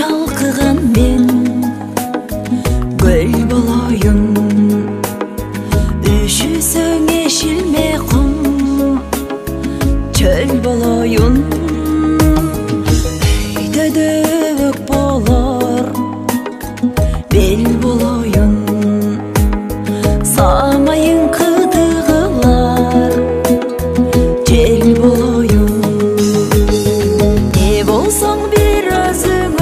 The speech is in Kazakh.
шалқыған мен гүл болайын, üşüsөң ешілме құм чөл болайын. Өйдөдөк болар бел болайын, самайын қытығылар жел болайын. Не болсаң бір өзің